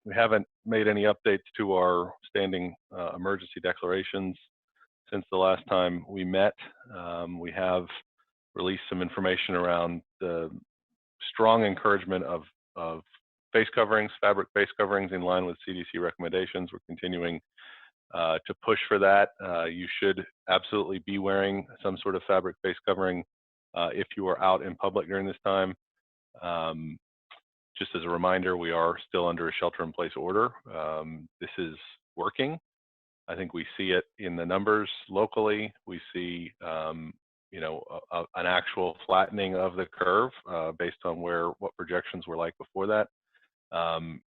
We haven't made any updates to our standing emergency declarations since the last time we met. We have released some information around the strong encouragement of face coverings, fabric face coverings in line with CDC recommendations. We're continuing to push for that. You should absolutely be wearing some sort of fabric face covering if you are out in public during this time. Just as a reminder, we are still under a shelter-in-place order. This is working. I think we see it in the numbers locally. We see, you know, an actual flattening of the curve based on what projections were like before that.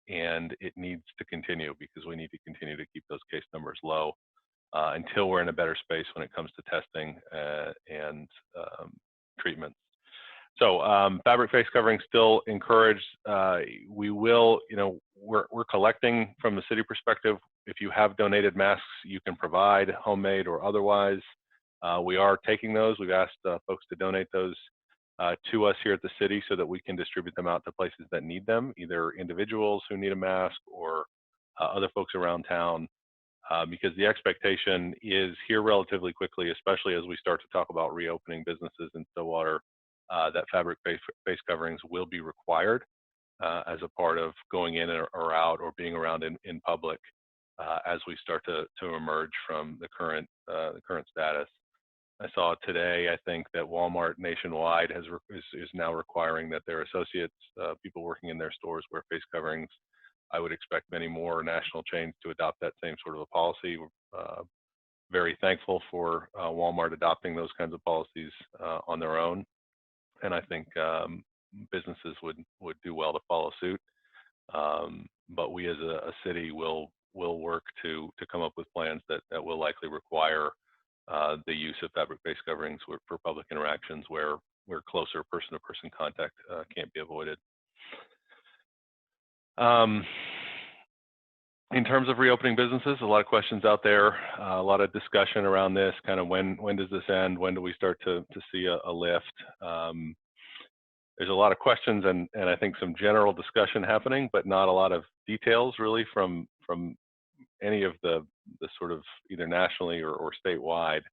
And it needs to continue because we need to continue to keep those case numbers low until we're in a better space when it comes to testing and treatment. So fabric face covering still encouraged. We will, you know, we're collecting from the city perspective. If you have donated masks, you can provide homemade or otherwise. We are taking those. We've asked folks to donate those to us here at the city so that we can distribute them out to places that need them, either individuals who need a mask or other folks around town. Because the expectation is here relatively quickly, especially as we start to talk about reopening businesses in Stillwater, that fabric face coverings will be required as a part of going in or out or being around in public as we start to emerge from the current status. I saw today, I think, that Walmart nationwide is now requiring that their associates, people working in their stores, wear face coverings. I would expect many more national chains to adopt that same sort of a policy. Very thankful for Walmart adopting those kinds of policies on their own. And I think businesses would do well to follow suit. But we as a city will work to come up with plans that will likely require the use of fabric face coverings for public interactions where closer person-to-person contact can't be avoided. In terms of reopening businesses, a lot of questions out there, a lot of discussion around this, kind of when does this end? When do we start to see a lift? There's a lot of questions and I think some general discussion happening, but not a lot of details really from any of the sort of either nationally or statewide.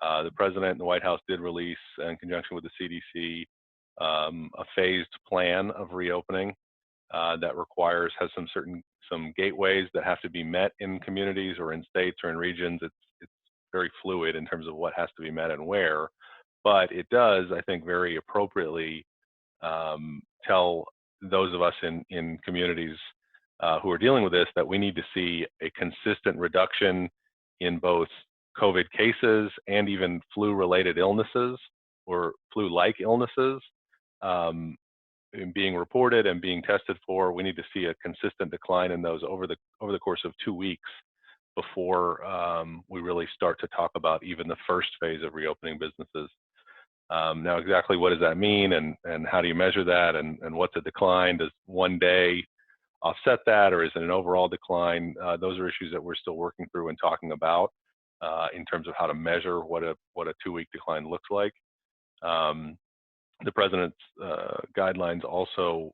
The President and the White House did release, in conjunction with the CDC, a phased plan of reopening that has some gateways that have to be met in communities or in states or in regions. It's very fluid in terms of what has to be met and where, but it does, I think, very appropriately tell those of us in communities who are dealing with this that we need to see a consistent reduction in both COVID cases and even flu-related illnesses or flu-like illnesses being reported and being tested for. We need to see a consistent decline in those over the course of 2 weeks before we really start to talk about even the first phase of reopening businesses. Now, exactly what does that mean, and how do you measure that, and what's a decline? Does one day offset that, or is it an overall decline? Those are issues that we're still working through and talking about in terms of how to measure what a 2-week decline looks like. The President's guidelines also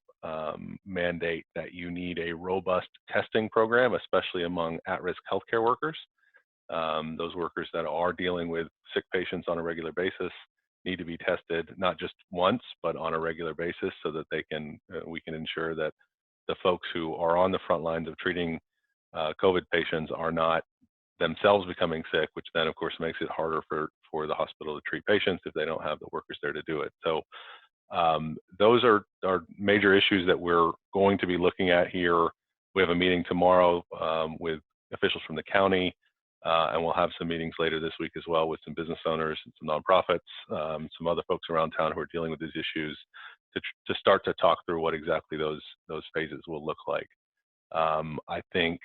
mandate that you need a robust testing program, especially among at-risk healthcare workers. Those workers that are dealing with sick patients on a regular basis need to be tested not just once, but on a regular basis, so that we can ensure that the folks who are on the front lines of treating COVID patients are not themselves becoming sick, which then of course makes it harder for the hospital to treat patients if they don't have the workers there to do it. So those are major issues that we're going to be looking at here. We have a meeting tomorrow with officials from the county, and we'll have some meetings later this week as well with some business owners and some nonprofits, some other folks around town who are dealing with these issues to start to talk through what exactly those phases will look like. I think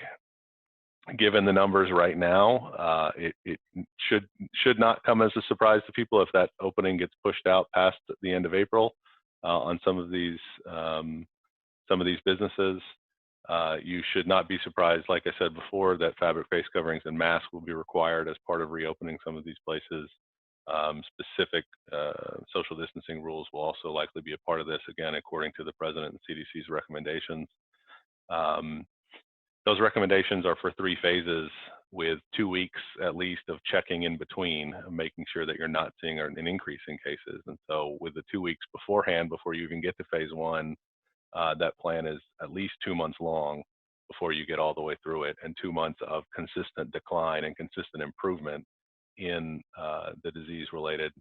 given the numbers right now, it should not come as a surprise to people if that opening gets pushed out past the end of April on some of these businesses. You should not be surprised, like I said before, that fabric face coverings and masks will be required as part of reopening some of these places. Specific social distancing rules will also likely be a part of this, again, according to the President and CDC's recommendations. those recommendations are for 3 phases with 2 weeks at least of checking in between, making sure that you're not seeing an increase in cases. And so with the 2 weeks beforehand, before you even get to phase 1, that plan is at least 2 months long before you get all the way through it, and 2 months of consistent decline and consistent improvement in the disease-related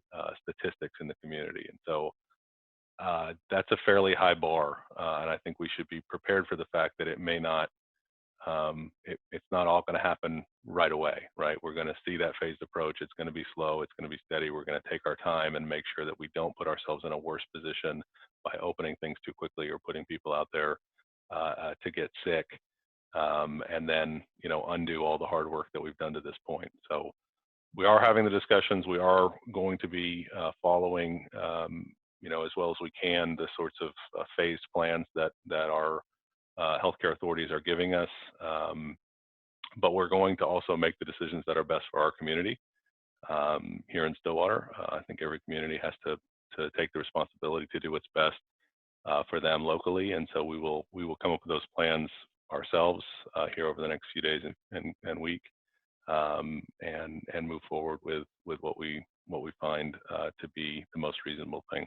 statistics in the community. And so that's a fairly high bar, and I think we should be prepared for the fact that it may not, it's not all going to happen right away, right? We're going to see that phased approach. It's going to be slow. It's going to be steady. We're going to take our time and make sure that we don't put ourselves in a worse position by opening things too quickly or putting people out there to get sick, and then, you know, undo all the hard work that we've done to this point. So we are having the discussions. We are going to be following, you know, as well as we can, the sorts of phased plans that our healthcare authorities are giving us. But we're going to also make the decisions that are best for our community here in Stillwater. I think every community has to take the responsibility to do what's best for them locally, and so we will come up with those plans ourselves here over the next few days and week, and move forward with what we find to be the most reasonable thing.